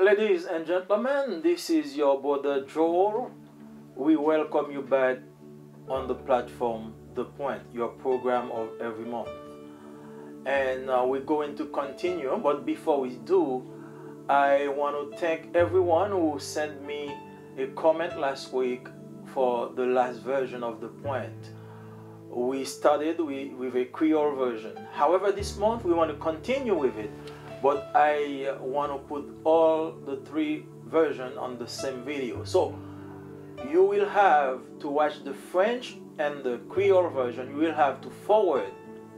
Ladies and gentlemen, this is your brother Joel. We welcome you back on the platform The Point, your program of every month. And we're going to continue, but before we do, I want to thank everyone who sent me a comment last week for the last version of The Point. We started with a Creole version. However, this month we want to continue with it, but I want to put all the three versions on the same video. So you will have to watch the French and the Creole version. You will have to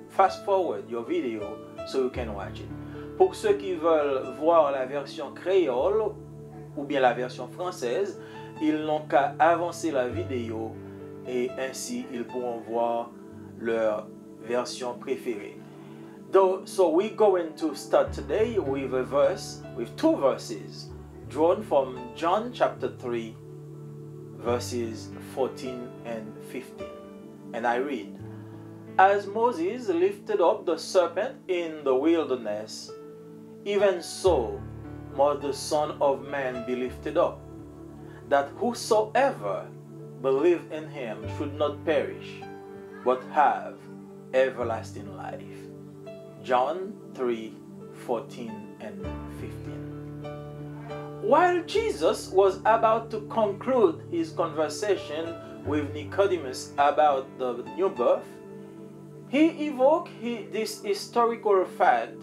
fast forward your video so you can watch it. Pour ceux qui veulent voir la version créole ou bien la version française, ils n'ont qu'à avancer la vidéo et ainsi ils pourront voir leur version préférée. So we're going to start today with two verses drawn from John chapter 3, verses 14 and 15. And I read, "As Moses lifted up the serpent in the wilderness, even so must the Son of Man be lifted up, that whosoever believeth in him should not perish, but have everlasting life." John 3, 14 and 15. While Jesus was about to conclude his conversation with Nicodemus about the new birth, he evoked this historical fact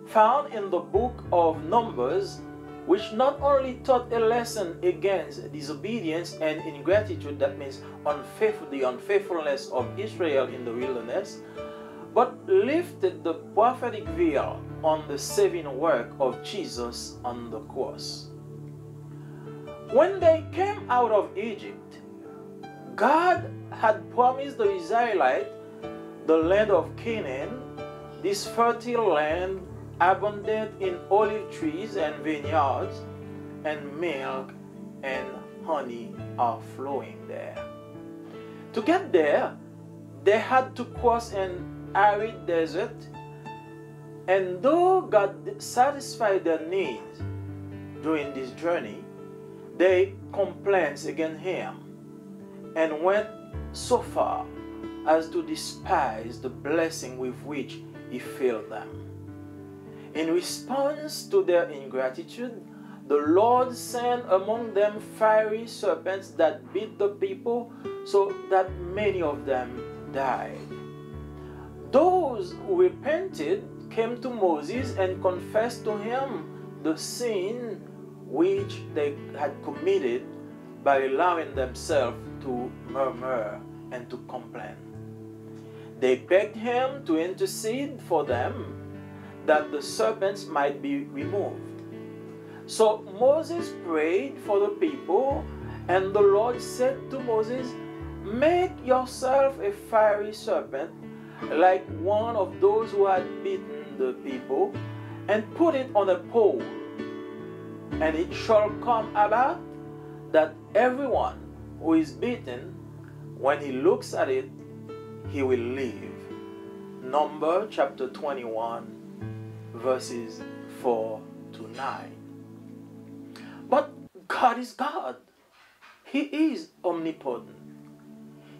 found in the book of Numbers, which not only taught a lesson against disobedience and ingratitude, that means the unfaithfulness of Israel in the wilderness, but lifted the prophetic veil on the saving work of Jesus on the cross. When they came out of Egypt, God had promised the Israelites the land of Canaan, this fertile land abundant in olive trees and vineyards, and milk and honey are flowing there. To get there, they had to cross an arid desert, and though God satisfied their needs during this journey, they complained against Him and went so far as to despise the blessing with which He filled them. In response to their ingratitude, the Lord sent among them fiery serpents that bit the people, so that many of them died. Those who repented came to Moses and confessed to him the sin which they had committed by allowing themselves to murmur and to complain. They begged him to intercede for them that the serpents might be removed. So Moses prayed for the people, and the Lord said to Moses, "Make yourself a fiery serpent like one of those who had beaten the people, and put it on a pole. And it shall come about that everyone who is beaten, when he looks at it, he will live." Numbers chapter 21, verses 4 to 9. But God is God. He is omnipotent.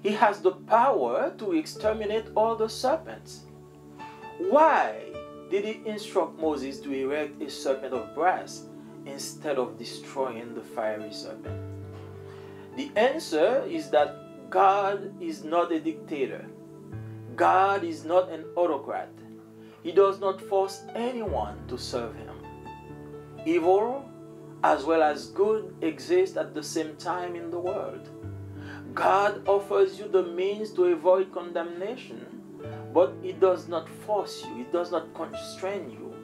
He has the power to exterminate all the serpents. Why did He instruct Moses to erect a serpent of brass instead of destroying the fiery serpent? The answer is that God is not a dictator. God is not an autocrat. He does not force anyone to serve Him. Evil as well as good exist at the same time in the world. God offers you the means to avoid condemnation, but He does not force you. He does not constrain you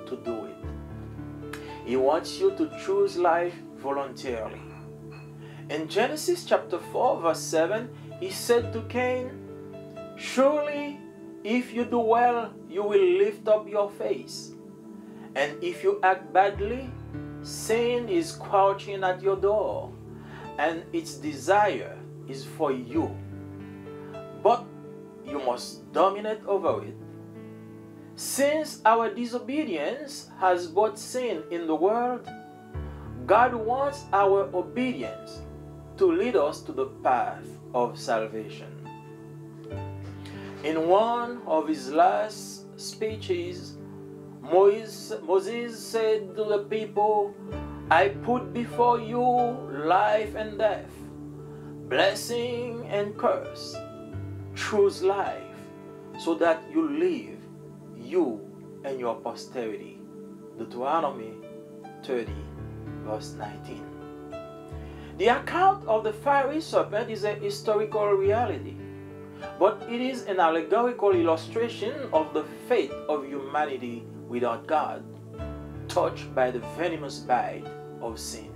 to do it. He wants you to choose life voluntarily. In Genesis chapter 4, verse 7, He said to Cain, "Surely, if you do well, you will lift up your face. And if you act badly, sin is crouching at your door, and its desire is for you. But you must dominate over it. Since our disobedience has brought sin in the world, God wants our obedience to lead us to the path of salvation. In one of his last speeches, Moses said to the people, I put before you life and death, blessing and curse. Choose life so that you live, you and your posterity. Deuteronomy 30, verse 19. The account of the fiery serpent is a historical reality, but it is an allegorical illustration of the fate of humanity without God, touched by the venomous bite of sin.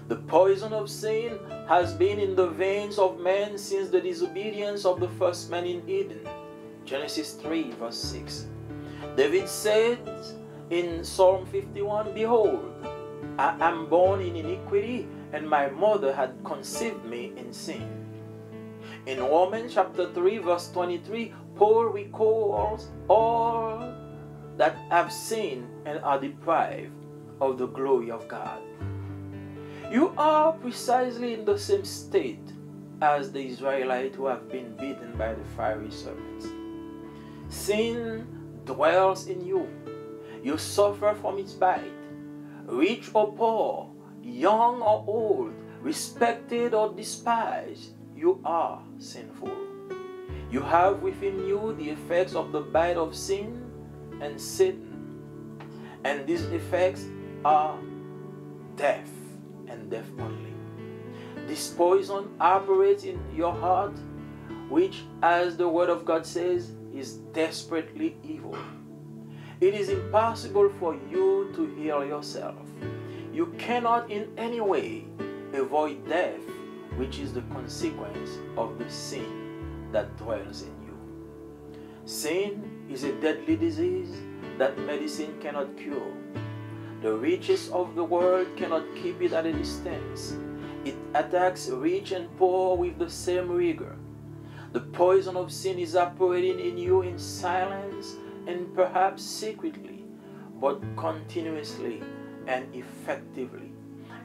The poison of sin has been in the veins of men since the disobedience of the first man in Eden. Genesis 3, verse 6. David said in Psalm 51, Behold, I am born in iniquity, and my mother had conceived me in sin. In Romans chapter 3, verse 23, Paul recalls all that have sinned and are deprived of the glory of God. You are precisely in the same state as the Israelites who have been beaten by the fiery serpents. Sin dwells in you. You suffer from its bite. Rich or poor, young or old, respected or despised, you are sinful. You have within you the effects of the bite of sin and Satan. And these effects are death and death only. This poison operates in your heart, which, as the Word of God says, is desperately evil. It is impossible for you to heal yourself. You cannot in any way avoid death, which is the consequence of the sin that dwells in you. Sin is a deadly disease that medicine cannot cure. The riches of the world cannot keep it at a distance. It attacks rich and poor with the same rigor. The poison of sin is operating in you in silence and perhaps secretly, but continuously and effectively.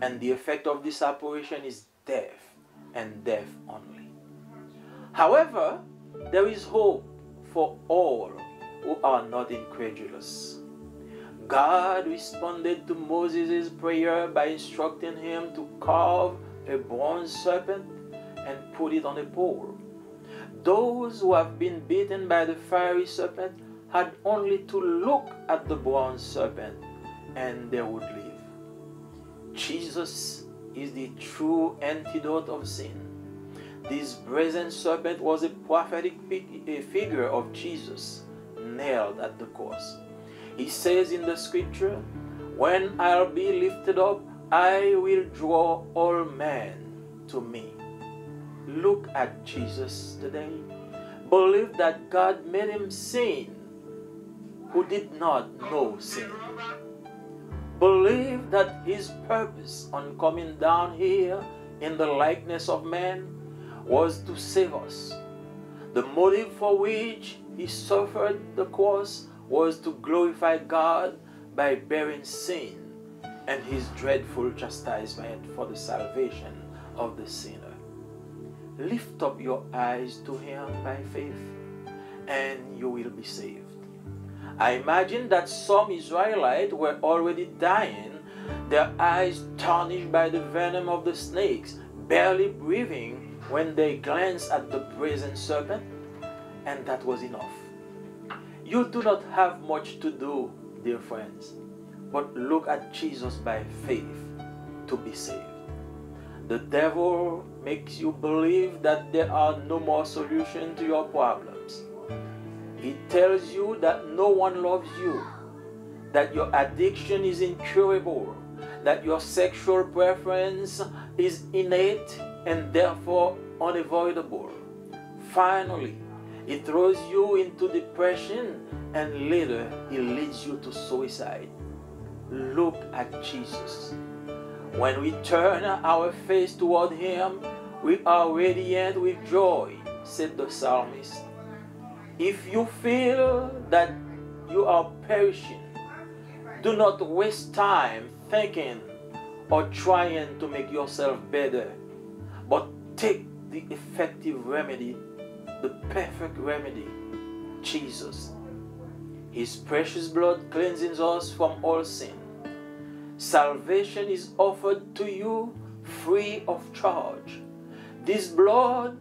And the effect of this operation is death and death only. However, there is hope for all who are not incredulous. God responded to Moses' prayer by instructing him to carve a bronze serpent and put it on a pole. Those who have been bitten by the fiery serpent had only to look at the bronze serpent and they would live. Jesus is the true antidote of sin. This brazen serpent was a prophetic figure of Jesus nailed at the cross. He says in the scripture, when I'll be lifted up, I will draw all men to me. Look at Jesus today. Believe that God made him sin who did not know sin. Believe that his purpose on coming down here in the likeness of man was to save us. The motive for which he suffered the cross was to glorify God by bearing sin and his dreadful chastisement for the salvation of the sinner. Lift up your eyes to him by faith and you will be saved. I imagine that some Israelites were already dying, their eyes tarnished by the venom of the snakes, barely breathing when they glanced at the brazen serpent, and that was enough. You do not have much to do, dear friends, but look at Jesus by faith to be saved. The devil makes you believe that there are no more solutions to your problems. He tells you that no one loves you, that your addiction is incurable, that your sexual preference is innate and therefore unavoidable. Finally, he throws you into depression and later he leads you to suicide. Look at Jesus. When we turn our face toward him, we are radiant with joy, said the psalmist. If you feel that you are perishing, do not waste time thinking or trying to make yourself better, but take the effective remedy, the perfect remedy, Jesus. His precious blood cleanses us from all sin. Salvation is offered to you free of charge. This blood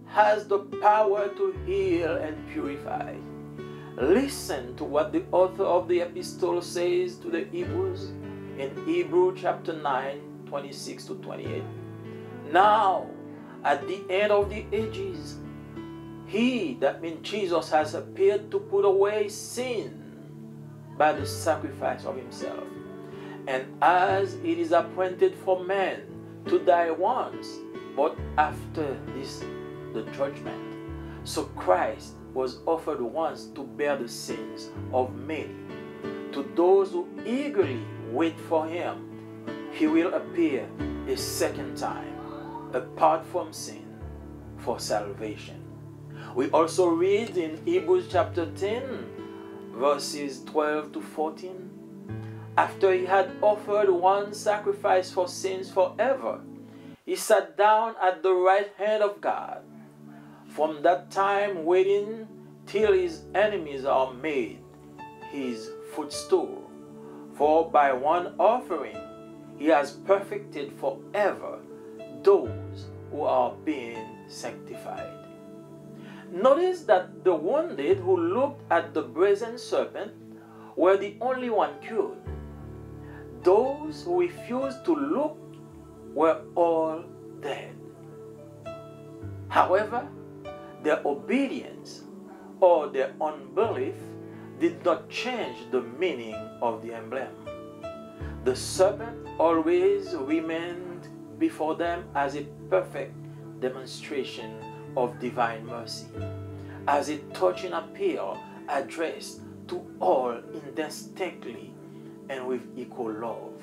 has the power to heal and purify. Listen to what the author of the epistle says to the Hebrews in Hebrews chapter 9, 26 to 28. Now, at the end of the ages, He, that means Jesus, has appeared to put away sin by the sacrifice of Himself. And as it is appointed for man to die once, but after this the judgment, so Christ was offered once to bear the sins of many. To those who eagerly wait for Him, He will appear a second time, apart from sin, for salvation. We also read in Hebrews chapter 10, verses 12 to 14, after He had offered one sacrifice for sins forever, He sat down at the right hand of God. From that time waiting till His enemies are made His footstool. For by one offering He has perfected forever those who are being sanctified. Notice that the wounded who looked at the brazen serpent were the only one cured. Those who refused to look were all dead. However, their obedience or their unbelief did not change the meaning of the emblem. The serpent always remained before them as a perfect demonstration of divine mercy, as a touching appeal addressed to all indistinctly and with equal love.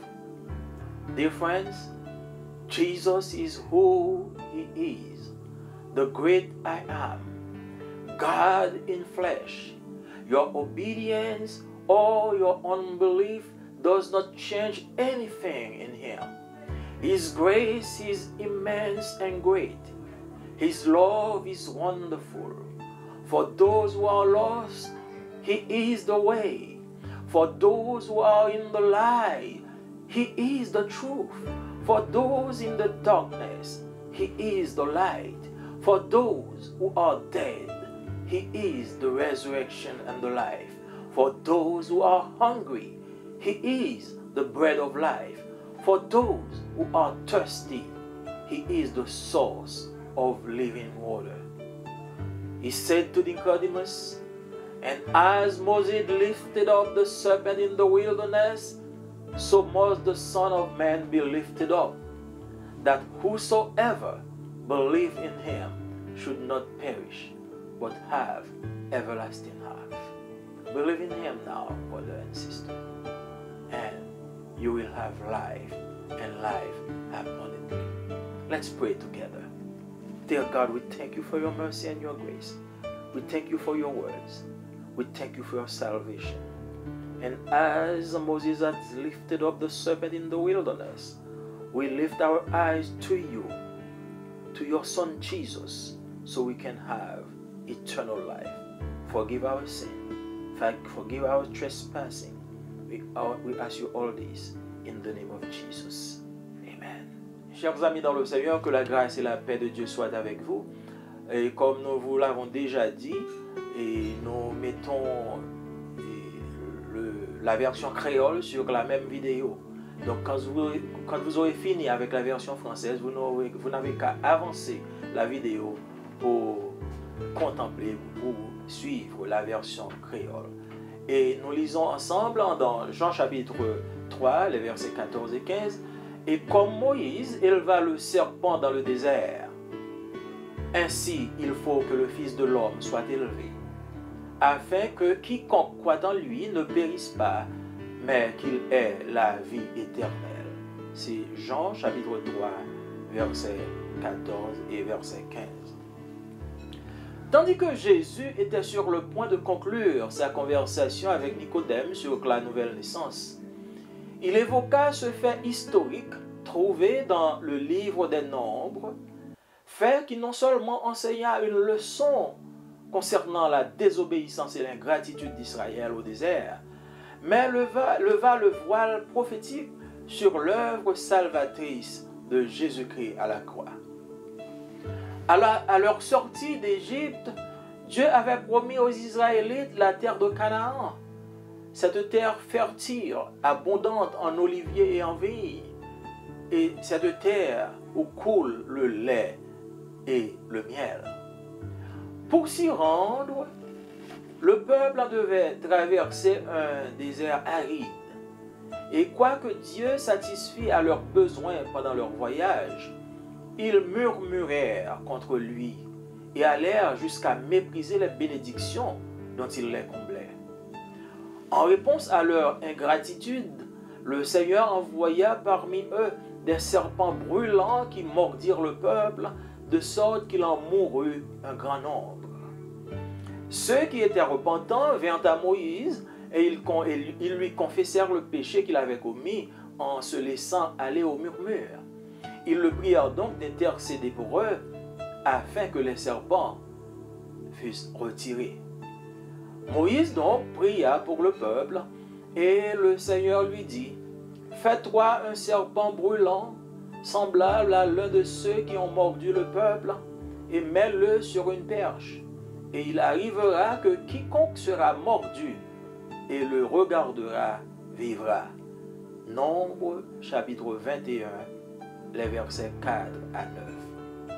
Dear friends, Jesus is who He is, the great I am, God in flesh. Your obedience or your unbelief does not change anything in Him. His grace is immense and great. His love is wonderful. For those who are lost, He is the way. For those who are in the lie, He is the truth. For those in the darkness, He is the light. For those who are dead, He is the resurrection and the life. For those who are hungry, He is the bread of life. For those who are thirsty, He is the source of living water. He said to Nicodemus, and as Moses lifted up the serpent in the wilderness, so must the Son of Man be lifted up, that whosoever believe in Him should not perish, but have everlasting life. Believe in Him now, brother and sister, and you will have life, and life abundantly. Let's pray together. Dear God, we thank You for Your mercy and Your grace. We thank You for Your words. We thank You for Your salvation. And as Moses has lifted up the serpent in the wilderness, we lift our eyes to You, to Your Son Jesus, so we can have eternal life. Forgive our sin. Forgive our trespassing. We ask You all this in the name of Jesus. Amen. Chers amis dans le Seigneur, que la grâce et la paix de Dieu soient avec vous. Et comme nous vous l'avons déjà dit, et nous mettons la version créole sur la même vidéo. Donc quand vous aurez fini avec la version française, vous n'avez qu'à avancer la vidéo pour contempler, pour suivre la version créole. Et nous lisons ensemble dans Jean chapitre 3, les versets 14 et 15. Et comme Moïse éleva le serpent dans le désert, ainsi il faut que le Fils de l'homme soit élevé, afin que quiconque croit en lui ne périsse pas, mais qu'il ait la vie éternelle. C'est Jean chapitre 3, verset 14 et verset 15. Tandis que Jésus était sur le point de conclure sa conversation avec Nicodème sur la nouvelle naissance, il évoqua ce fait historique trouvé dans le livre des Nombres fait qu'il non seulement enseigna une leçon concernant la désobéissance et l'ingratitude d'Israël au désert, mais leva le voile prophétique sur l'œuvre salvatrice de Jésus-Christ à la croix. À leur sortie d'Égypte, Dieu avait promis aux Israélites la terre de Canaan, cette terre fertile, abondante en oliviers et en vignes, et cette terre où coule le lait et le miel. Pour s'y rendre, le peuple devait traverser un désert aride. Et quoique Dieu satisfit à leurs besoins pendant leur voyage, ils murmurèrent contre lui et allèrent jusqu'à mépriser les bénédictions dont il les comblait. En réponse à leur ingratitude, le Seigneur envoya parmi eux des serpents brûlants qui mordirent le peuple, de sorte qu'il en mourut un grand nombre. Ceux qui étaient repentants vinrent à Moïse et ils lui confessèrent le péché qu'il avait commis en se laissant aller au murmure. Ils le prièrent donc d'intercéder pour eux afin que les serpents fussent retirés. Moïse donc pria pour le peuple et le Seigneur lui dit: Fais-toi un serpent brûlant, semblable à l'un de ceux qui ont mordu le peuple, et mets-le sur une perche. Et il arrivera que quiconque sera mordu et le regardera vivra. Nombre chapitre 21, les versets 4 à 9.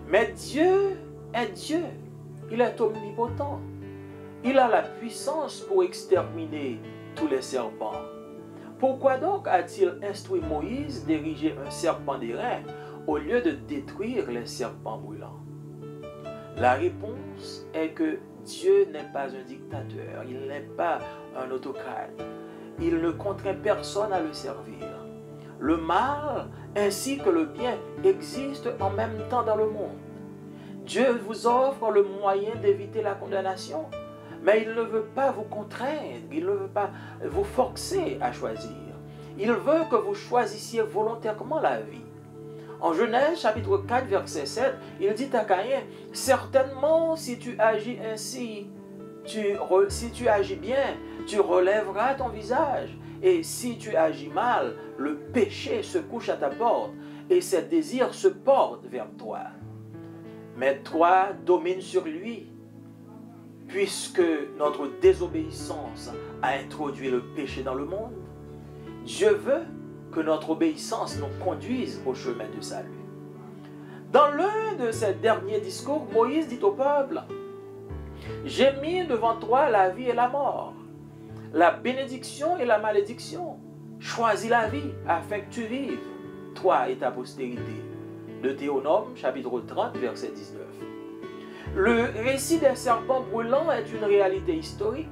Mais Dieu est Dieu, il est omnipotent. Il a la puissance pour exterminer tous les serpents. Pourquoi donc a-t-il instruit Moïse d'ériger un serpent d'airain au lieu de détruire les serpents brûlants? La réponse est que Dieu n'est pas un dictateur, il n'est pas un autocrate. Il ne contraint personne à le servir. Le mal ainsi que le bien existent en même temps dans le monde. Dieu vous offre le moyen d'éviter la condamnation, mais il ne veut pas vous contraindre, il ne veut pas vous forcer à choisir. Il veut que vous choisissiez volontairement la vie. En Genèse chapitre 4 verset 7, il dit à Caïn: certainement si tu agis ainsi, si tu agis bien, tu relèveras ton visage. Et si tu agis mal, le péché se couche à ta porte et ses désirs se portent vers toi. Mais toi, domine sur lui, puisque notre désobéissance a introduit le péché dans le monde. Dieu veut que notre obéissance nous conduise au chemin du salut. Dans l'un de ses derniers discours, Moïse dit au peuple: j'ai mis devant toi la vie et la mort, la bénédiction et la malédiction. Choisis la vie afin que tu vives, toi et ta postérité. Deutéronome chapitre 30 verset 19. Le récit des serpents brûlants est une réalité historique,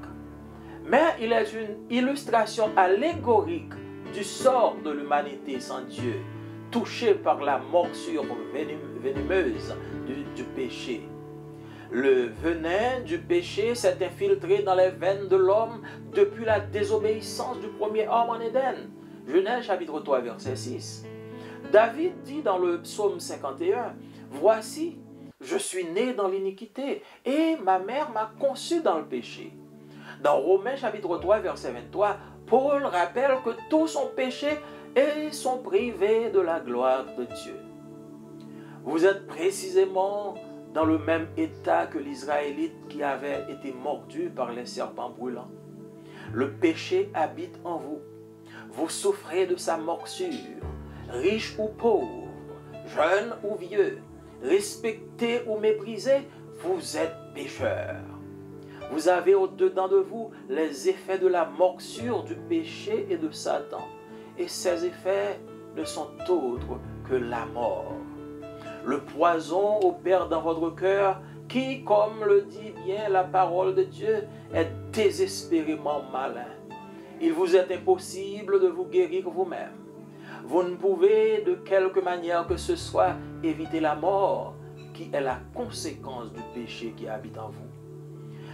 mais il est une illustration allégorique du sort de l'humanité sans Dieu, touchée par la morsure venimeuse du péché. Le venin du péché s'est infiltré dans les veines de l'homme depuis la désobéissance du premier homme en Éden. Genèse chapitre 3 verset 6. David dit dans le psaume 51, « Voici, je suis né dans l'iniquité et ma mère m'a conçu dans le péché. » Dans Romains chapitre 3 verset 23, Paul rappelle que tous ont péché et sont privés de la gloire de Dieu. Vous êtes précisément dans le même état que l'Israélite qui avait été mordu par les serpents brûlants. Le péché habite en vous. Vous souffrez de sa morsure, riche ou pauvre, jeune ou vieux, respecté ou méprisé, vous êtes pécheur. Vous avez au-dedans de vous les effets de la morsure du péché et de Satan. Et ces effets ne sont autres que la mort. Le poison opère dans votre cœur qui, comme le dit bien la parole de Dieu, est désespérément malin. Il vous est impossible de vous guérir vous-même. Vous ne pouvez de quelque manière que ce soit éviter la mort, qui est la conséquence du péché qui habite en vous.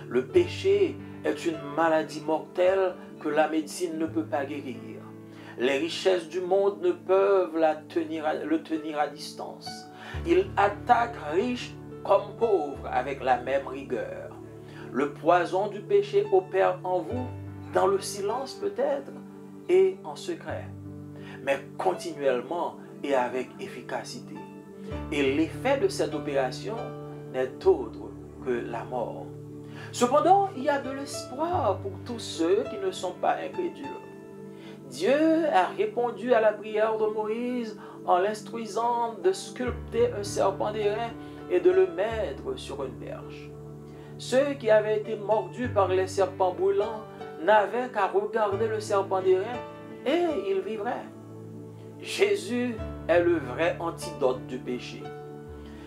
Le péché est une maladie mortelle que la médecine ne peut pas guérir. Les richesses du monde ne peuvent le tenir à distance. Il attaque riches comme pauvres avec la même rigueur. Le poison du péché opère en vous, dans le silence peut-être, et en secret, mais continuellement et avec efficacité. Et l'effet de cette opération n'est autre que la mort. Cependant, il y a de l'espoir pour tous ceux qui ne sont pas incrédules. Dieu a répondu à la prière de Moïse en l'instruisant de sculpter un serpent d'airain et de le mettre sur une perche. Ceux qui avaient été mordus par les serpents brûlants n'avaient qu'à regarder le serpent d'airain et ils vivraient. Jésus est le vrai antidote du péché.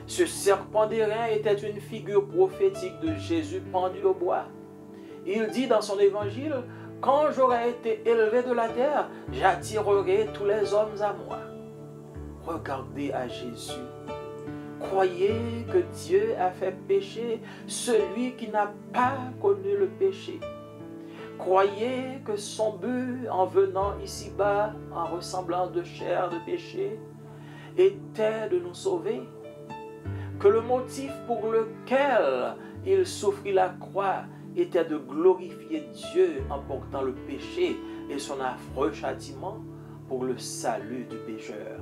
Ce serpent d'airain était une figure prophétique de Jésus pendu au bois. Il dit dans son évangile, « Quand j'aurai été élevé de la terre, j'attirerai tous les hommes à moi. » Regardez à Jésus. Croyez que Dieu a fait pécher celui qui n'a pas connu le péché. Croyez que son but en venant ici-bas en ressemblance de chair de péché était de nous sauver. Que le motif pour lequel il souffrit la croix était de glorifier Dieu en portant le péché et son affreux châtiment pour le salut du pécheur.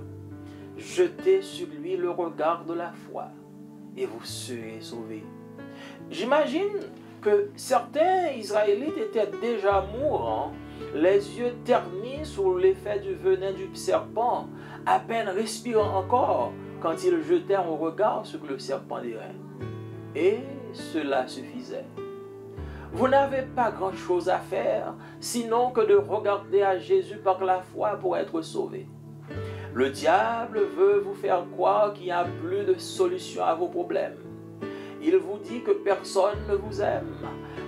Jetez sur lui le regard de la foi et vous serez sauvés. J'imagine que certains Israélites étaient déjà mourants, les yeux ternis sous l'effet du venin du serpent, à peine respirant encore quand ils jetaient un regard sur le serpent d'airain. Et cela suffisait. Vous n'avez pas grand-chose à faire, sinon que de regarder à Jésus par la foi pour être sauvé. Le diable veut vous faire croire qu'il n'y a plus de solution à vos problèmes. Il vous dit que personne ne vous aime,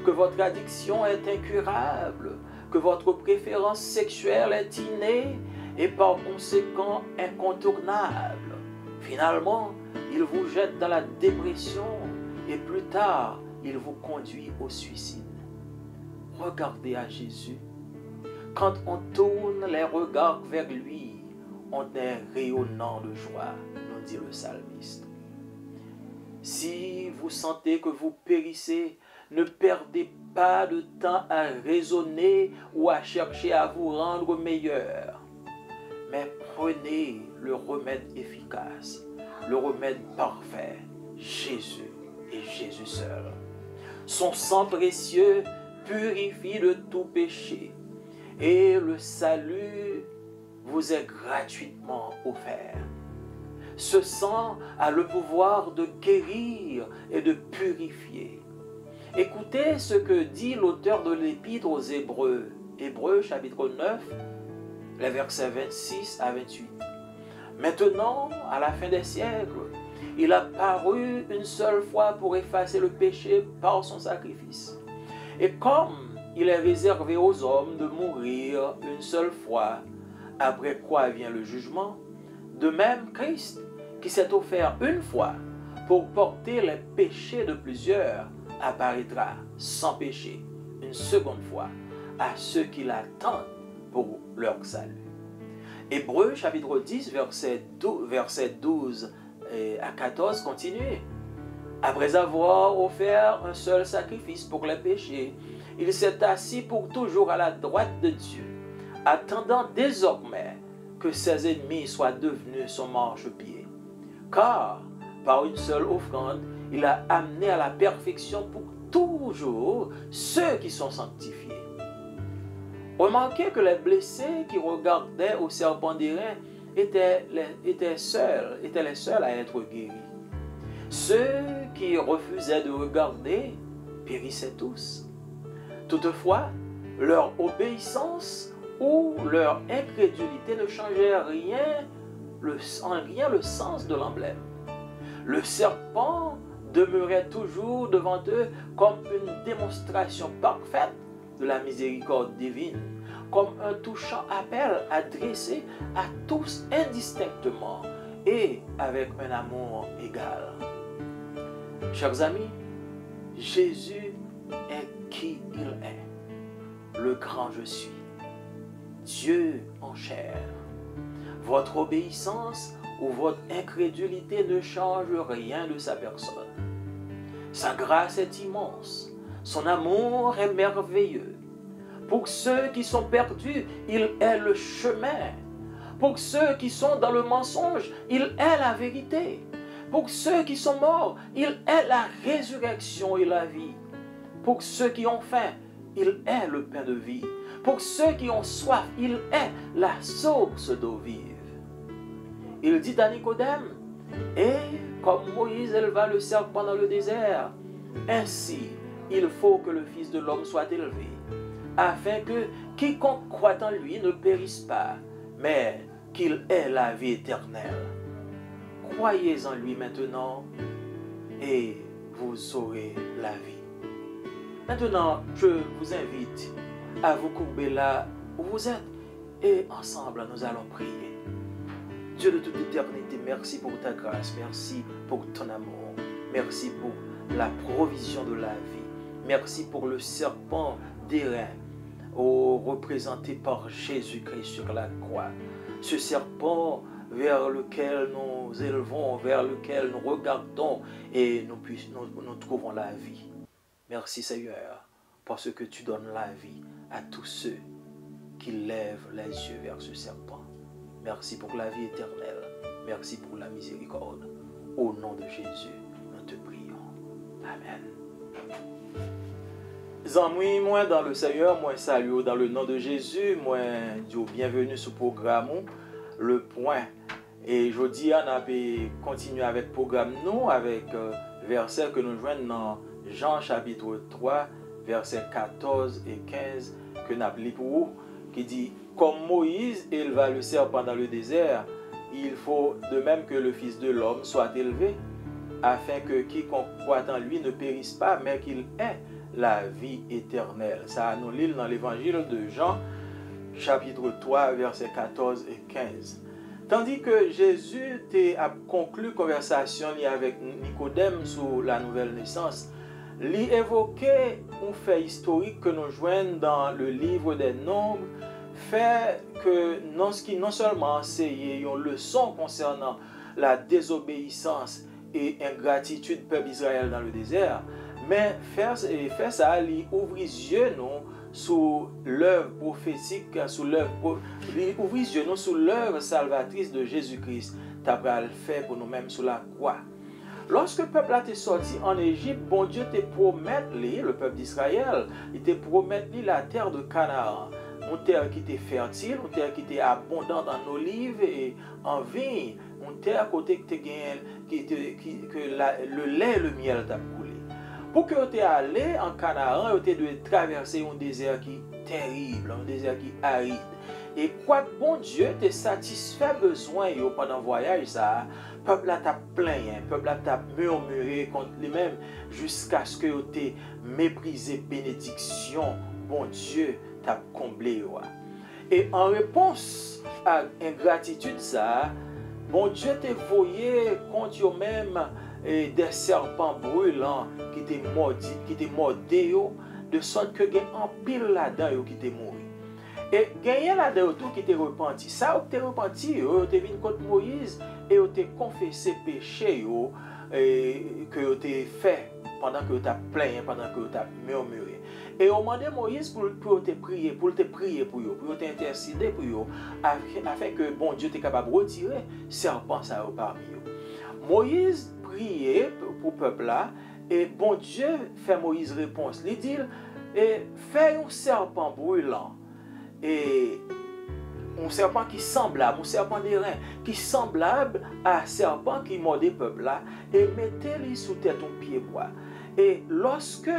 que votre addiction est incurable, que votre préférence sexuelle est innée et par conséquent incontournable. Finalement, il vous jette dans la dépression et plus tard, il vous conduit au suicide. Regardez à Jésus. Quand on tourne les regards vers lui, on est rayonnant de joie, nous dit le psalmiste. Si vous sentez que vous périssez, ne perdez pas de temps à raisonner ou à chercher à vous rendre meilleur. Mais prenez le remède efficace, le remède parfait, Jésus et Jésus seul. Son sang précieux purifie de tout péché et le salut vous est gratuitement offert. Ce sang a le pouvoir de guérir et de purifier. Écoutez ce que dit l'auteur de l'Épître aux Hébreux, Hébreux chapitre 9, les versets 26 à 28. Maintenant, à la fin des siècles, il a paru une seule fois pour effacer le péché par son sacrifice. Et comme il est réservé aux hommes de mourir une seule fois, après quoi vient le jugement, de même Christ, qui s'est offert une fois pour porter les péchés de plusieurs, apparaîtra sans péché une seconde fois à ceux qui l'attendent pour leur salut. Hébreux chapitre 10, verset 12 à 14, continue. Après avoir offert un seul sacrifice pour les péchés, il s'est assis pour toujours à la droite de Dieu, attendant désormais que ses ennemis soient devenus son marchepied. Car, par une seule offrande, il a amené à la perfection pour toujours ceux qui sont sanctifiés. Remarquez que les blessés qui regardaient au serpent d'airain étaient les seuls à être guéris. Ceux qui refusaient de regarder périssaient tous. Toutefois, leur obéissance ou leur incrédulité ne changeait en rien le sens de l'emblème. Le serpent demeurait toujours devant eux comme une démonstration parfaite de la miséricorde divine, comme un touchant appel adressé à tous indistinctement et avec un amour égal. Chers amis, Jésus est qui il est, le grand je suis. Dieu en chair. Votre obéissance ou votre incrédulité ne change rien de sa personne. Sa grâce est immense, son amour est merveilleux. Pour ceux qui sont perdus, il est le chemin. Pour ceux qui sont dans le mensonge, il est la vérité. Pour ceux qui sont morts, il est la résurrection et la vie. Pour ceux qui ont faim, il est le pain de vie. Pour ceux qui ont soif, il est la source d'eau vive. Il dit à Nicodème, et comme Moïse éleva le serpent dans le désert, ainsi il faut que le Fils de l'homme soit élevé, afin que quiconque croit en lui ne périsse pas, mais qu'il ait la vie éternelle. Croyez en lui maintenant, et vous aurez la vie. Maintenant, je vous invite à vous courber là où vous êtes, et ensemble nous allons prier. Dieu de toute éternité, merci pour ta grâce, merci pour ton amour, merci pour la provision de la vie, merci pour le serpent d'airain, représenté par Jésus-Christ sur la croix. Ce serpent vers lequel nous élevons, vers lequel nous regardons et nous trouvons la vie. Merci Seigneur, parce que tu donnes la vie à tous ceux qui lèvent les yeux vers ce serpent. Merci pour la vie éternelle. Merci pour la miséricorde. Au nom de Jésus, nous te prions. Amen. Amis, moi dans le Seigneur, moi salue dans le nom de Jésus, moi dis bienvenue sur le programme Le Point. Et aujourd'hui, on a continué avec le programme nous, avec verset que nous joignons dans Jean chapitre 3, versets 14 et 15, que nous avons lu pour vous, qui dit, comme Moïse éleva le serpent dans le désert, il faut de même que le Fils de l'homme soit élevé, afin que quiconque croit en lui ne périsse pas, mais qu'il ait la vie éternelle. Ça nous lit dans l'évangile de Jean, chapitre 3, versets 14 et 15. Tandis que Jésus a conclu conversation avec Nicodème sur la nouvelle naissance, il évoquait un fait historique que nous joignons dans le livre des Nombres, fait que non seulement enseigner une leçon concernant la désobéissance et ingratitude du peuple d'Israël dans le désert, mais faire ça, il ouvre les yeux nous sur l'œuvre prophétique, sur l'œuvre salvatrice de Jésus-Christ, t'as le fait pour nous-mêmes sur la croix. Lorsque le peuple a été sorti en Égypte, bon Dieu te promet, le peuple d'Israël, il te promet la terre de Canaan. Une terre qui était fertile, une terre qui était abondante en olives et en vignes, une terre côté que le lait et le miel t'a coulé. Pour que tu allé en Canaan, tu devais traverser un désert qui est terrible, un désert qui est aride. Et quoi que bon Dieu te satisfait besoin pendant le voyage, ça, le peuple t'a plaint, le peuple t'a murmuré contre lui-même jusqu'à ce que tu aies méprisé bénédiction, bon Dieu t'a comblé. Et en réponse à ingratitude, ça, bon Dieu t'a voyé contre eux-mêmes des serpents brûlants qui t'ont mordé, de sorte que il y a un pile là-dedans qui t'est mort. Et gagné là-dedans tout qui t'est repenti. Ça, tu t'es repenti, tu venu contre Moïse et tu t'es confessé péché que tu t'es fait pendant que tu as plaint, pendant que tu as murmuré. Et on demandé Moïse pour te prier pour t'intercéder pour eux, afin que bon Dieu t'est capable de retirer serpent ça parmi eux. Moïse priait pour le peuple là, et bon Dieu fait Moïse réponse. Il dit, fais un serpent brûlant, et un serpent qui semblable, un serpent d'airain, qui semblable à un serpent qui mordait le peuple là, et mettez-le sous tête un pied bois. Et lorsque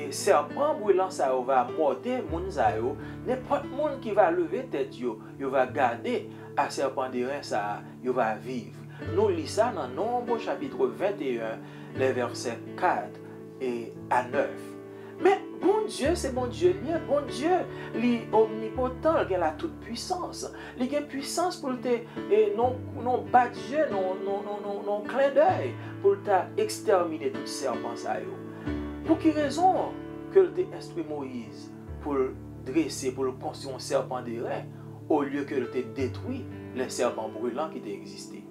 serpent brûlant ça va mordre moun sa yo, n'importe monde qui va lever tête yo va garder à serpent d'airain ça, yo va vivre. Nous lisons ça dans Nombre chapitre 21, les versets 4 et à 9. Mais bon Dieu, c'est bon Dieu, bon Dieu, il est omnipotent, il a la toute puissance. Il a puissance pour te, non bas Dieu, non clin d'œil, pour exterminer tout serpent ça. Pour quelle raison que tu instruit Moïse pour dressé pour le construire un serpent d'airain au lieu que de détruire les serpents brûlants qui existaient?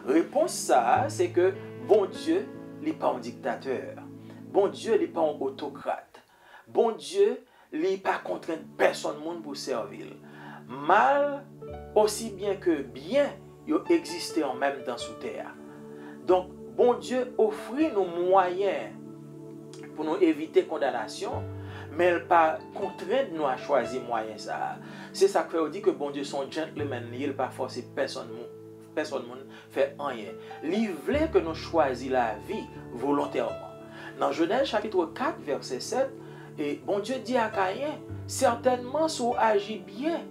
Réponse ça, c'est que bon Dieu n'est pas un dictateur. Bon Dieu n'est pas un autocrate. Bon Dieu n'est pas contraint personne monde pour servir. Mal aussi bien que bien, il existait en même temps sous terre. Donc, bon Dieu offre nos moyens pour nous éviter condamnation, mais elle pas contraint nous à choisir moyen ça. C'est ça que dit que bon Dieu son gentleman, il pas forcer personne fait rien. Il voulait que nous choisissions la vie volontairement. Dans Genèse chapitre 4 verset 7, et bon Dieu dit à Caïn, certainement si vous agissez bien,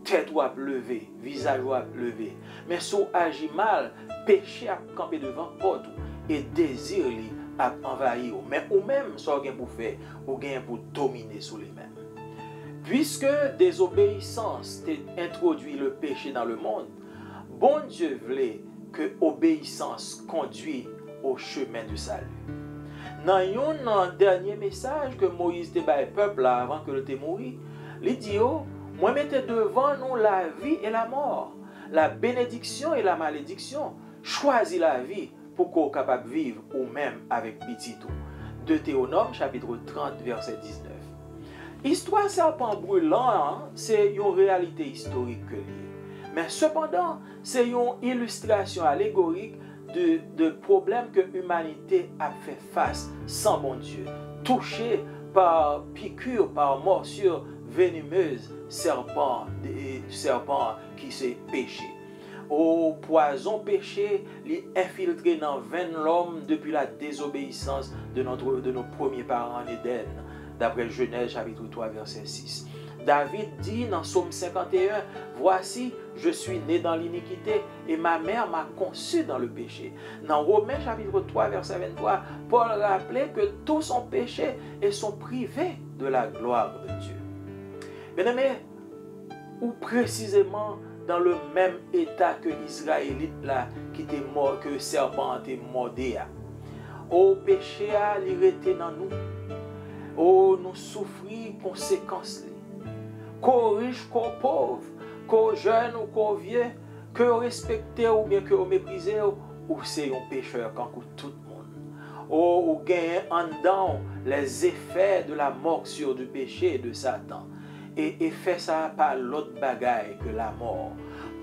tête ou à lever, visage ou à lever, mais si vous agissez mal, péché à camper devant porte et désir à envahir, mais ou même ça gain pour faire, ou gain pour dominer sur lui-même. Puisque désobéissance introduit le péché dans le monde, bon Dieu voulait que obéissance conduise au chemin du salut. Dans un dernier message que Moïse te baille peuple avant que le te mourir, il dit moi mettez devant nous la vie et la mort, la bénédiction et la malédiction. Choisis la vie pour qu'on soit capable de vivre ou même avec petit tout. Deutéronome chapitre 30 verset 19. Histoire serpent brûlant, c'est une réalité historique que liée. Mais cependant, c'est une illustration allégorique de problèmes que l'humanité a fait face sans bon Dieu, touché par piqûre, par morsure venimeuse, serpent qui s'est péché. Au poison péché, infiltré dans l'homme depuis la désobéissance de nos premiers parents en Éden, d'après Genèse chapitre 3 verset 6. David dit dans Psaume 51, « Voici, je suis né dans l'iniquité et ma mère m'a conçu dans le péché. » Dans Romains chapitre 3 verset 23, Paul rappelait que tous ont péché et sont privés de la gloire de Dieu. Bien-aimés, ou précisément dans le même état que l'Israélite là, qui était mort, que le serpent était mordé. Au péché, il était dans nous. Oh, nous souffrir conséquences. Qu'au riche, qu'au pauvre, qu'au jeune ou qu'au vieux, que respecté ou bien que méprisé, ou c'est un pécheur quand tout le monde. Oh, ou gagner en dedans les effets de la morsure du péché et de Satan. Et fait ça par l'autre bagaille que la mort.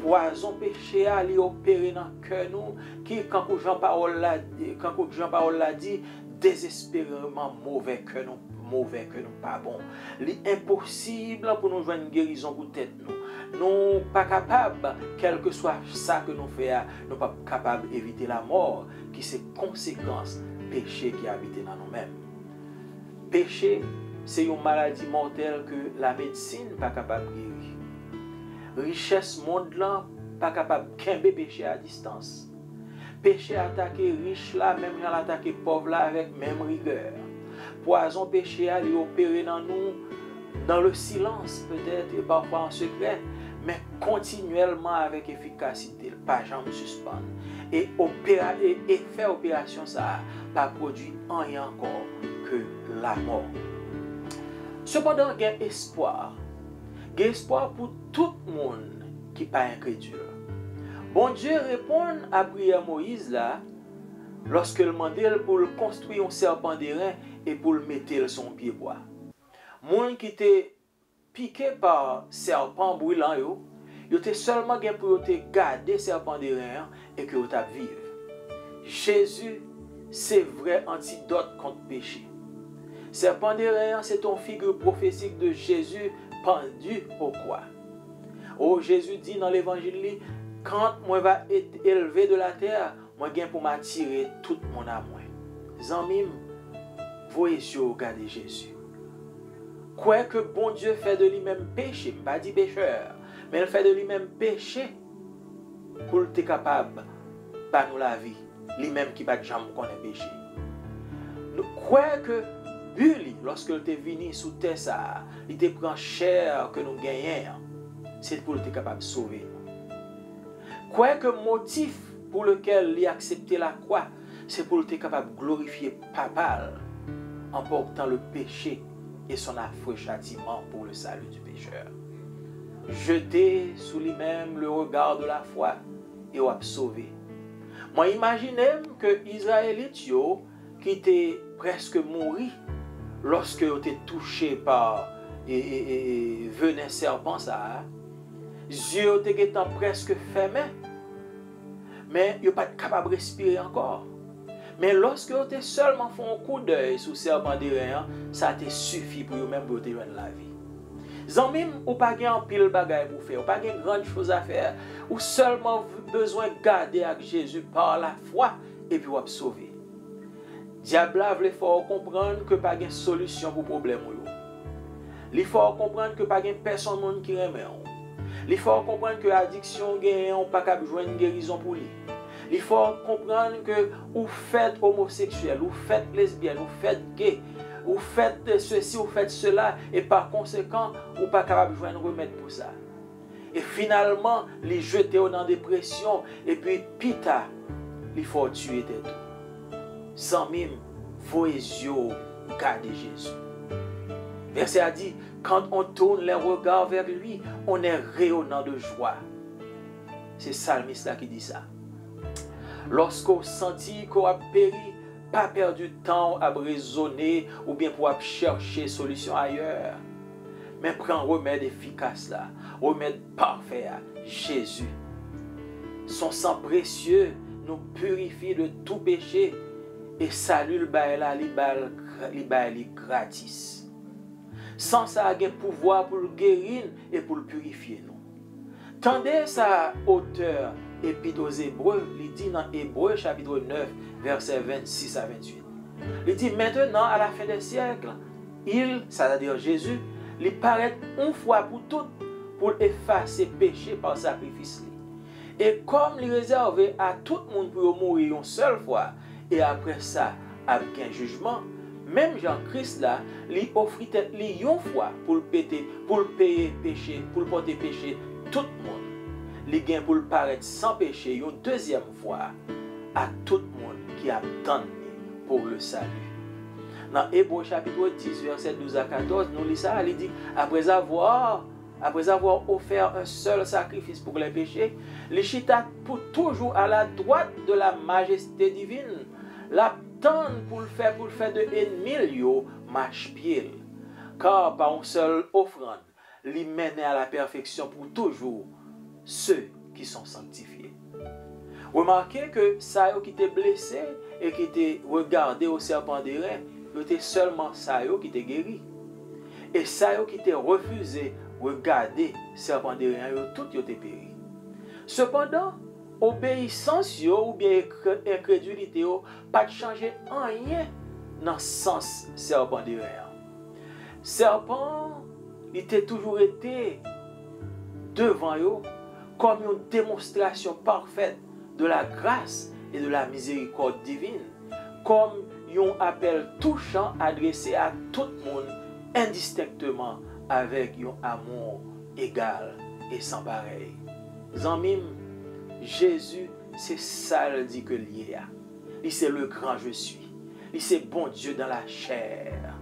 Poison péché a li opéré dans le cœur nous, qui, quand Jean-Paul l'a dit, désespérément mauvais que nous pas bon. L'impossible pour nous joindre une guérison pour tête nous. Nous pas capables, quel que soit ça que nous faisons, nous pas capables d'éviter la mort, qui c'est conséquence péché qui habite dans nous-mêmes. Péché, c'est une maladie mortelle que la médecine n'est pas capable de guérir. Richesse monde là, pas capable de kembe péché à distance. Péché attaquer riche là, même j'en attaquer pauvre là avec même rigueur. Poison péché à lui opérer dans nous, dans le silence peut-être et parfois en secret, mais continuellement avec efficacité, pas jamais suspendre. Et faire opération ça pas produit rien encore que la mort. Cependant, il y a espoir. Il y a espoir pour tout le monde qui n'est pas incrédule. Bon Dieu répond à prière Moïse là, lorsque le demandait pour construire un serpent d'airain et pour le mettre son pied bois. Moun qui était piqué par serpent brûlant yo était seulement gain pour te garder serpent d'airain et que tu vivre. Jésus c'est vrai antidote contre péché. Serpent d'airain c'est une figure prophétique de Jésus pendu au croix. Oh Jésus dit dans l'évangile, quand moi va être élevé de la terre, moi gain pour m'attirer tout le monde à moi. Zanmim, voyez sur regarder Jésus. Quoi que bon Dieu fait de lui-même péché, pas dit pécheur, mais il fait de lui-même péché pour être capable de nous la vie, lui-même qui pas jamais connaît péché. Quoi que Bully, lorsque il est venu sous terre, ça, il te prend chair que nous gagnons, c'est pour être capable de sauver. Quoi que motif pour lequel il a accepté la croix, c'est pour être capable de glorifier Papa en portant le péché et son affreux châtiment pour le salut du pécheur. Jeté sous lui-même le regard de la foi et a sauvé. Moi imaginez que Israélites yo qui étaient presque mouris lorsque ils étaient touchés par venin serpent ça, yeux étaient presque fermés, mais ils n'étaient pas capables de respirer encore. Mais lorsque ils étaient seulement fait un coup d'œil sur le serpent de rien, ça a suffi pour eux-mêmes pour te joindre la vie. Zanmim, ou pas un pile bagay pour faire, ou pas une grande chose à faire, ou seulement besoin de garder avec Jésus par la foi et puis vous sauver. Diable veut faire comprendre que pas de solution pour problème yo. Il faut comprendre que pas de personne qui remet. Il faut comprendre que l'addiction gagne on pas capable joindre une guérison pour lui. Il faut comprendre que vous faites homosexuel, vous faites lesbienne, vous faites gay, vous faites ceci, vous faites cela, et par conséquent, vous n'êtes pas capable de jouer un remède pour ça. Et finalement, les jeter dans la dépression, et puis, pita, il faut tuer tout. Sans même, vos yeux gardez Jésus. Verset a dit, quand on tourne les regards vers lui, on est rayonnant de joie. C'est Salmiste là qui dit ça. Lorsqu'on sentit qu'on a péri, pas perdu de temps à raisonner ou bien pour chercher solution ailleurs. Mais prends remède efficace là, remède parfait à Jésus. Son sang précieux nous purifie de tout péché et salue le bail là, li bail gratis. Sans ça, il y a un pouvoir pour le guérir et pour le purifier nous. Tendez sa auteur et puis aux Hébreux, il dit dans Hébreux chapitre 9, versets 26 à 28. Il dit maintenant à la fin des siècles, c'est-à-dire Jésus, il paraît une fois pour toutes pour effacer péché par sacrifice. Et comme il réservé à tout le monde pour mourir une seule fois, et après ça, avec un jugement, même Jean-Christ là, il offrit une fois pour le payer péché, pour le porter péché tout le monde. Il gagne pour le paraître sans péché une deuxième fois à tout le monde qui attend pour le salut. Dans Hébreux chapitre 10, verset 12 à 14, nous lisons ça, il dit, après avoir offert un seul sacrifice pour les péchés, les chita pour toujours à la droite de la majesté divine, l'attendent pour le faire de ennemis, marche pied. Car par une seule offrande, il mène à la perfection pour toujours ceux qui sont sanctifiés. Remarquez que ça qui était blessé et qui était regardé au serpent des reins, c'était seulement ça qui était guéri. Et ça qui était refusé, regarder serpent des reins, tout était péri. Cependant, obéissance ou bien incrédulité pas changer rien dans le sens serpent des reins. Serpent, il était toujours été devant eux comme une démonstration parfaite de la grâce et de la miséricorde divine, comme un appel touchant adressé à tout le monde indistinctement avec un amour égal et sans pareil. Zanmim, Jésus, c'est ça le dit que lié a. Il c'est le grand je suis. Il c'est bon Dieu dans la chair.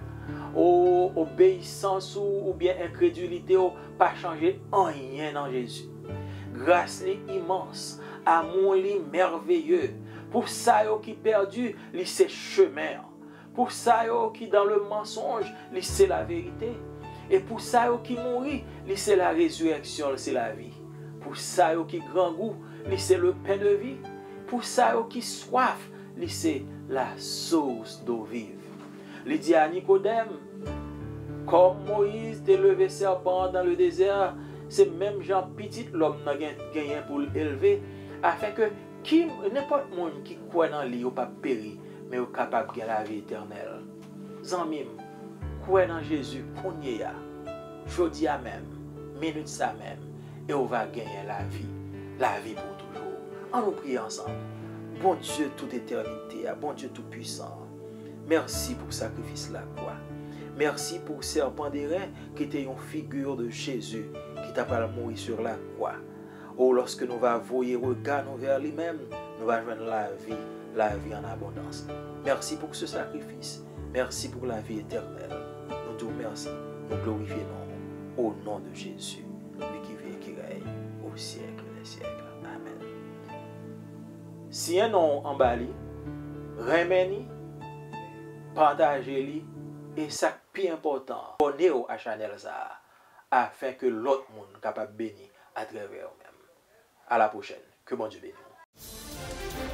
Oh, obéissance ou bien incrédulité, pas changer rien dans Jésus. Grâce immense, amour merveilleux. Pour ça qui perdu, il c'est chemin. Pour ça qui dans le mensonge, il c'est la vérité. Et pour ça qui mourit, il c'est la résurrection, c'est la vie. Pour ça qui grand goût, il c'est le pain de vie. Pour ça qui soif, il c'est la source d'eau vive. Il dit à Nicodème, comme Moïse t'a levé serpent dans le désert, c'est même Jean petit l'homme n'a gagné pour l'élever, afin que n'importe monde qui croit dans lui, ou pas péri, mais est capable de la vie éternelle. Zanmim, croit dans Jésus, qu'on y a, jodi à même, minute ça même, et on va gagner la vie pour toujours. On nous prie ensemble. Bon Dieu toute éternité, bon Dieu tout puissant, merci pour le sacrifice de la croix. Merci pour le serpent des reins qui était une figure de Jésus qui t'a pas mourir sur la croix. Oh, lorsque nous va voyer regard vers lui-même, nous va joindre la vie en abondance. Merci pour ce sacrifice. Merci pour la vie éternelle. Nous te remercions. ainsi. Nous glorifions au nom de Jésus, lui qui vit et qui règne au siècle des siècles. Amen. Si un nom en bali, remeni, partagez-li, et ça plus important, abonnez-vous à la chaîne ça, afin que l'autre monde capable de bénir à travers eux-mêmes. À la prochaine. Que bon Dieu bénisse.